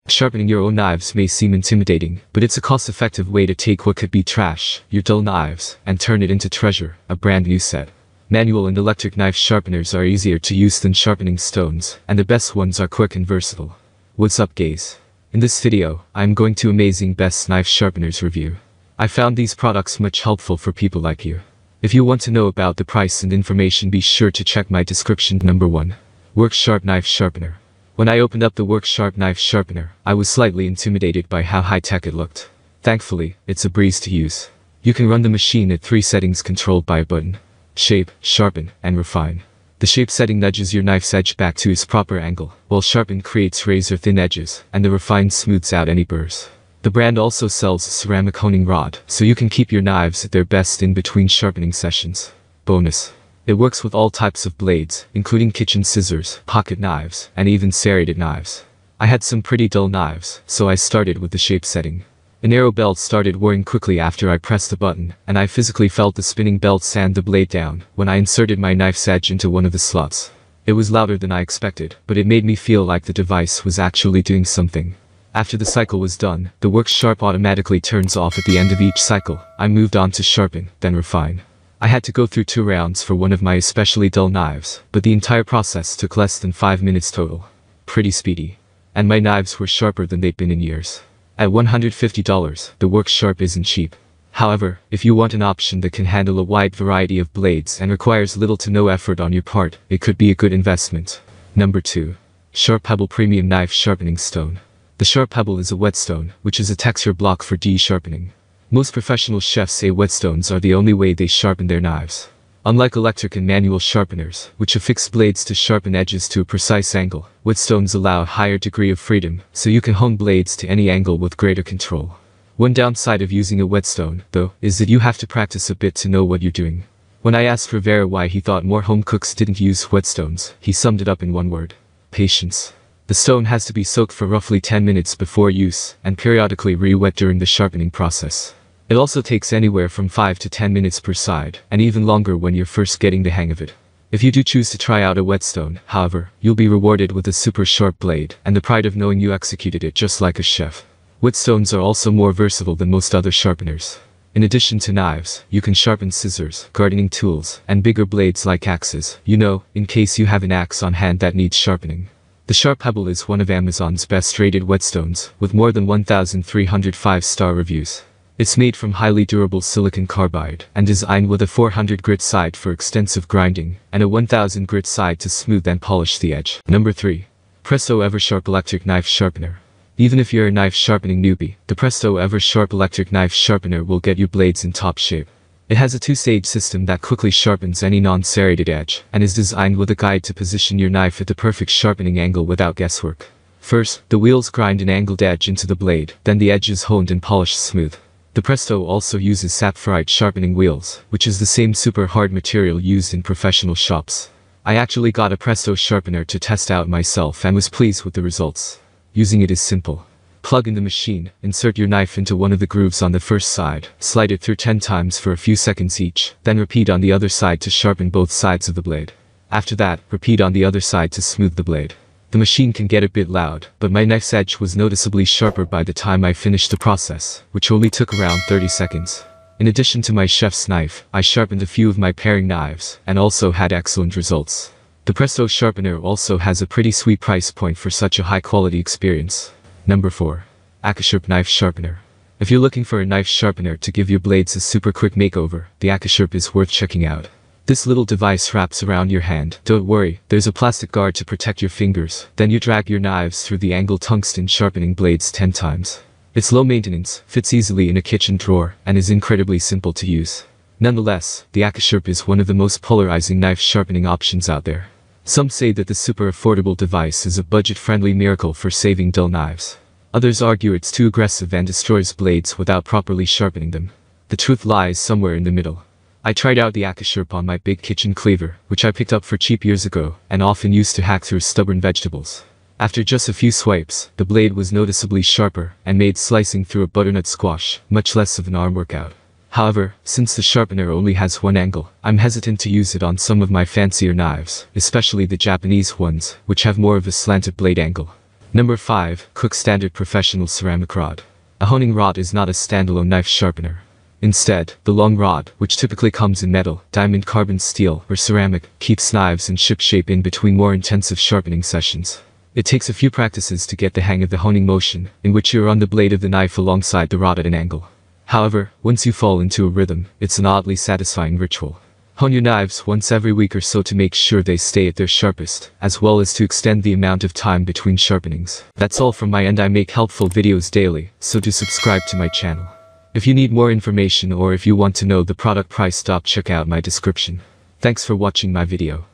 Sharpening your own knives may seem intimidating, but it's a cost-effective way to take what could be trash, your dull knives, and turn it into treasure, a brand new set. Manual and electric knife sharpeners are easier to use than sharpening stones, and the best ones are quick and versatile. What's up guys? In this video, I'm going to amazing best knife sharpeners review. I found these products much helpful for people like you. If you want to know about the price and information, be sure to check my description. Number 1. Eversharp Knife Sharpener. When I opened up the Eversharp Knife Sharpener, I was slightly intimidated by how high-tech it looked. Thankfully, it's a breeze to use. You can run the machine at 3 settings controlled by a button: shape, sharpen, and refine. The shape setting nudges your knife's edge back to its proper angle, while sharpen creates razor-thin edges, and the refine smooths out any burrs. The brand also sells a ceramic honing rod, so you can keep your knives at their best in between sharpening sessions. Bonus: it works with all types of blades, including kitchen scissors, pocket knives, and even serrated knives. I had some pretty dull knives, so I started with the shape setting. A narrow belt started whirring quickly after I pressed the button, and I physically felt the spinning belt sand the blade down when I inserted my knife's edge into one of the slots. It was louder than I expected, but it made me feel like the device was actually doing something. After the cycle was done, the Eversharp automatically turns off at the end of each cycle. I moved on to sharpen, then refine. I had to go through 2 rounds for one of my especially dull knives, but the entire process took less than 5 minutes total. Pretty speedy. And my knives were sharper than they'd been in years. At $150, the Eversharp isn't cheap. However, if you want an option that can handle a wide variety of blades and requires little to no effort on your part, it could be a good investment. Number 2. Pebble Premium Knife Sharpening Stone. The Pebble is a whetstone, which is a texture block for de-sharpening. Most professional chefs say whetstones are the only way they sharpen their knives. Unlike electric and manual sharpeners, which affix blades to sharpen edges to a precise angle, whetstones allow a higher degree of freedom, so you can hone blades to any angle with greater control. One downside of using a whetstone, though, is that you have to practice a bit to know what you're doing. When I asked Rivera why he thought more home cooks didn't use whetstones, he summed it up in one word: patience. The stone has to be soaked for roughly 10 minutes before use, and periodically re-wet during the sharpening process. It also takes anywhere from 5 to 10 minutes per side, and even longer when you're first getting the hang of it. If you do choose to try out a whetstone, however, you'll be rewarded with a super sharp blade, and the pride of knowing you executed it just like a chef. Whetstones are also more versatile than most other sharpeners. In addition to knives, you can sharpen scissors, gardening tools, and bigger blades like axes, in case you have an axe on hand that needs sharpening. The Pebble is one of Amazon's best-rated whetstones, with more than 1,300 5-star reviews. It's made from highly durable silicon carbide, and designed with a 400 grit side for extensive grinding, and a 1000 grit side to smooth and polish the edge. Number 3. Presto Eversharp Electric Knife Sharpener. Even if you're a knife sharpening newbie, the Presto Eversharp Electric Knife Sharpener will get your blades in top shape. It has a 2-stage system that quickly sharpens any non-serrated edge, and is designed with a guide to position your knife at the perfect sharpening angle without guesswork. First, the wheels grind an angled edge into the blade, then the edge is honed and polished smooth. The Presto also uses sapphirite sharpening wheels, which is the same super hard material used in professional shops. I actually got a Presto sharpener to test out myself and was pleased with the results. Using it is simple. Plug in the machine, insert your knife into one of the grooves on the first side, slide it through 10 times for a few seconds each, then repeat on the other side to sharpen both sides of the blade. After that, repeat on the other side to smooth the blade. The machine can get a bit loud, but my knife's edge was noticeably sharper by the time I finished the process, which only took around 30 seconds. In addition to my chef's knife, I sharpened a few of my paring knives, and also had excellent results. The Presto sharpener also has a pretty sweet price point for such a high-quality experience. Number 4. Akashup Knife Sharpener. If you're looking for a knife sharpener to give your blades a super quick makeover, the Akashup is worth checking out. This little device wraps around your hand. Don't worry, there's a plastic guard to protect your fingers. Then you drag your knives through the angled tungsten sharpening blades 10 times. It's low maintenance, fits easily in a kitchen drawer, and is incredibly simple to use. Nonetheless, the Akashup is one of the most polarizing knife sharpening options out there. Some say that the super affordable device is a budget-friendly miracle for saving dull knives. Others argue it's too aggressive and destroys blades without properly sharpening them. The truth lies somewhere in the middle. I tried out the Akashup on my big kitchen cleaver, which I picked up for cheap years ago, and often used to hack through stubborn vegetables. After just a few swipes, the blade was noticeably sharper, and made slicing through a butternut squash much less of an arm workout. However, since the sharpener only has one angle, I'm hesitant to use it on some of my fancier knives, especially the Japanese ones, which have more of a slanted blade angle. Number 5. Cook Standard Professional Ceramic Rod. A honing rod is not a standalone knife sharpener. Instead, the long rod, which typically comes in metal, diamond, carbon, steel, or ceramic, keeps knives in ship-shape in between more intensive sharpening sessions. It takes a few practices to get the hang of the honing motion, in which you are on the blade of the knife alongside the rod at an angle. However, once you fall into a rhythm, it's an oddly satisfying ritual. Hone your knives once every week or so to make sure they stay at their sharpest, as well as to extend the amount of time between sharpenings. That's all from my end. I make helpful videos daily, so do subscribe to my channel. If you need more information or if you want to know the product price, check out my description. Thanks for watching my video.